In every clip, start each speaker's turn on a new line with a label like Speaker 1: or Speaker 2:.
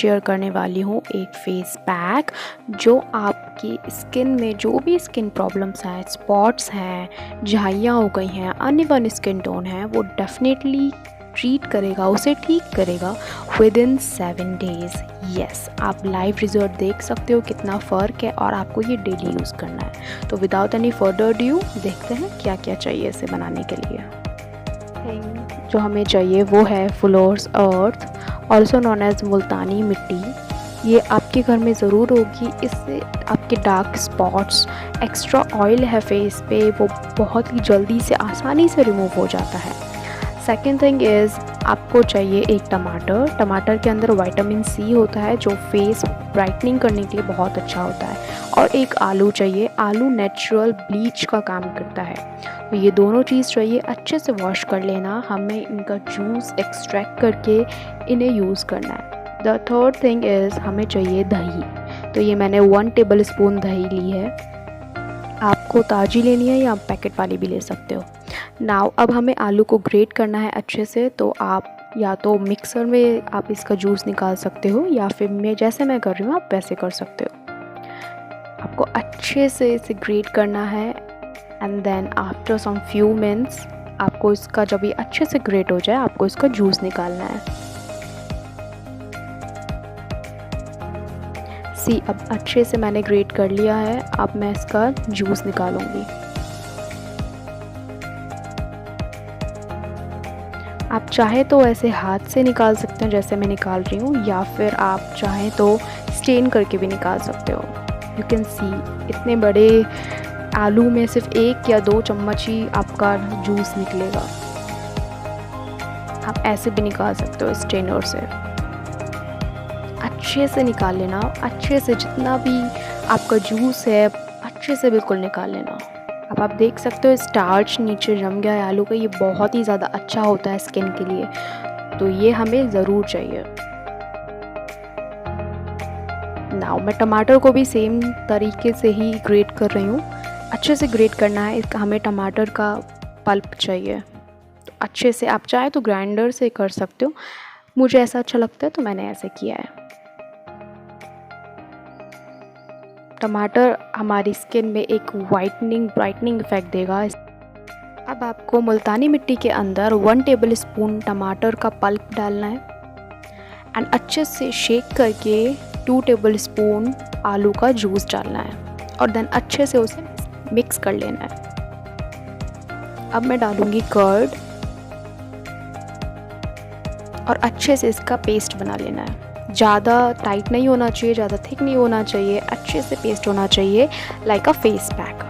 Speaker 1: Share करने वाली हूँ एक फेस पैक जो आपकी स्किन में जो भी स्किन प्रॉब्लम्स हैं, स्पॉट्स हैं, झाइयाँ हो गई हैं, अनइवन स्किन टोन है, वो डेफिनेटली ट्रीट करेगा, उसे ठीक करेगा विद इन 7 डेज़। यस, आप लाइव रिजल्ट देख सकते हो कितना फ़र्क है और आपको ये डेली यूज़ करना है। तो विदाउट एनी फर्दर ड्यू देखते हैं क्या क्या चाहिए इसे बनाने के लिए। जो हमें चाहिए वो है फ्लोर्स अर्थ, ऑल्सो नॉन एज मुल्तानी मिट्टी। ये आपके घर में ज़रूर होगी। इससे आपके डार्क स्पॉट्स, एक्स्ट्रा ऑयल है फेस पे, वो बहुत ही जल्दी से आसानी से रिमूव हो जाता है। सेकेंड थिंग इज़ आपको चाहिए एक टमाटर। टमाटर के अंदर विटामिन सी होता है जो फेस ब्राइटनिंग करने के लिए बहुत अच्छा होता है। और एक आलू चाहिए। आलू नेचुरल ब्लीच का काम करता है। तो ये दोनों चीज़ चाहिए। अच्छे से वॉश कर लेना, हमें इनका जूस एक्सट्रैक्ट करके इन्हें यूज़ करना है। द थर्ड थिंग इज़ हमें चाहिए दही। तो ये मैंने 1 टेबल स्पून दही ली है। आपको ताज़ी लेनी है या पैकेट वाली भी ले सकते हो। नाउ अब हमें आलू को ग्रेट करना है अच्छे से। तो आप या तो मिक्सर में आप इसका जूस निकाल सकते हो या फिर जैसे मैं कर रही हूँ आप वैसे कर सकते हो। आपको अच्छे से इसे ग्रेट करना है and then after some few minutes आपको इसका जब ये अच्छे से ग्रेट हो जाए आपको इसका जूस निकालना है। अब अच्छे से मैंने ग्रेट कर लिया है। अब मैं इसका जूस निकालूंगी। आप चाहे तो ऐसे हाथ से निकाल सकते हैं जैसे मैं निकाल रही हूँ, या फिर आप चाहें तो स्टेन करके भी निकाल सकते हो। यू कैन सी इतने बड़े आलू में सिर्फ 1 या 2 चम्मच ही आपका जूस निकलेगा। आप ऐसे भी निकाल सकते हो स्ट्रेनर से। अच्छे से निकाल लेना, अच्छे से जितना भी आपका जूस है अच्छे से बिल्कुल निकाल लेना। अब आप देख सकते हो स्टार्च नीचे जम गया है आलू का। ये बहुत ही ज़्यादा अच्छा होता है स्किन के लिए, तो ये हमें ज़रूर चाहिए। नाउ मैं टमाटर को भी सेम तरीके से ही ग्रेट कर रही हूँ। अच्छे से ग्रेट करना है। इसका हमें टमाटर का पल्प चाहिए। तो अच्छे से आप चाहे तो ग्राइंडर से कर सकते हो। मुझे ऐसा अच्छा लगता है तो मैंने ऐसे किया है। टमाटर हमारी स्किन में एक ब्राइटनिंग इफेक्ट देगा। अब आपको मुल्तानी मिट्टी के अंदर 1 टेबल स्पून टमाटर का पल्प डालना है एंड अच्छे से शेक करके 2 टेबल स्पून आलू का जूस डालना है और देन अच्छे से उसे मिक्स कर लेना है। अब मैं डालूंगी कर्ड और अच्छे से इसका पेस्ट बना लेना है। ज़्यादा टाइट नहीं होना चाहिए, ज़्यादा थिक नहीं होना चाहिए, अच्छे से पेस्ट होना चाहिए लाइक अ फेस पैक।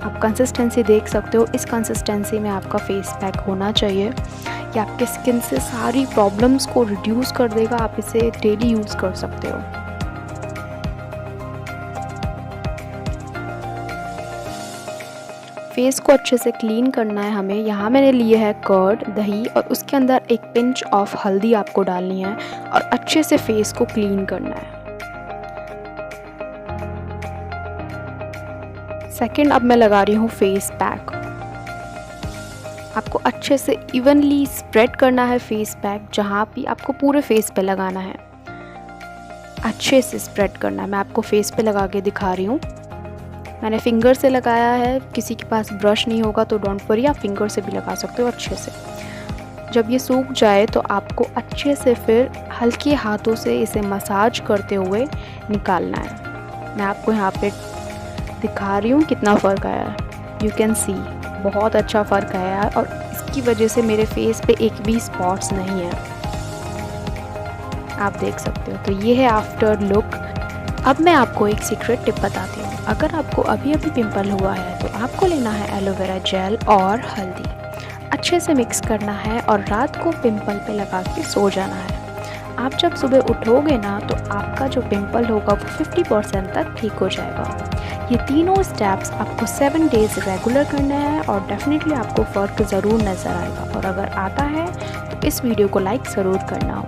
Speaker 1: आप कंसिस्टेंसी देख सकते हो, इस कंसिस्टेंसी में आपका फेस पैक होना चाहिए। ये आपके स्किन से सारी प्रॉब्लम्स को रिड्यूस कर देगा। आप इसे डेली यूज़ कर सकते हो। फेस को अच्छे से क्लीन करना है हमें। यहाँ मैंने लिए है कर्ड, दही और उसके अंदर एक पिंच ऑफ हल्दी आपको डालनी है और अच्छे से फेस को क्लीन करना है। सेकंड, अब मैं लगा रही हूँ फेस पैक। आपको अच्छे से इवनली स्प्रेड करना है फेस पैक। जहाँ भी आपको पूरे फेस पे लगाना है, अच्छे से स्प्रेड करना है। मैं आपको फेस पे लगा के दिखा रही हूँ। मैंने फिंगर से लगाया है। किसी के पास ब्रश नहीं होगा तो डोंट वरी, आप फिंगर से भी लगा सकते हो अच्छे से। जब ये सूख जाए तो आपको अच्छे से फिर हल्के हाथों से इसे मसाज करते हुए निकालना है। मैं आपको यहाँ पे दिखा रही हूँ कितना फ़र्क आया है। यू कैन सी बहुत अच्छा फ़र्क आया है और इसकी वजह से मेरे फेस पे एक भी स्पॉट्स नहीं है। आप देख सकते हो। तो ये है आफ्टर लुक। अब मैं आपको एक सीक्रेट टिप बताती हूँ। अगर आपको अभी पिंपल हुआ है तो आपको लेना है एलोवेरा जेल और हल्दी। अच्छे से मिक्स करना है और रात को पिंपल पे लगा के सो जाना है। आप जब सुबह उठोगे ना तो आपका जो पिंपल होगा वो 50% तक ठीक हो जाएगा। ये तीनों स्टेप्स आपको 7 डेज़ रेगुलर करना है और डेफिनेटली आपको फ़र्क ज़रूर नज़र आएगा। और अगर आता है तो इस वीडियो को लाइक ज़रूर करना।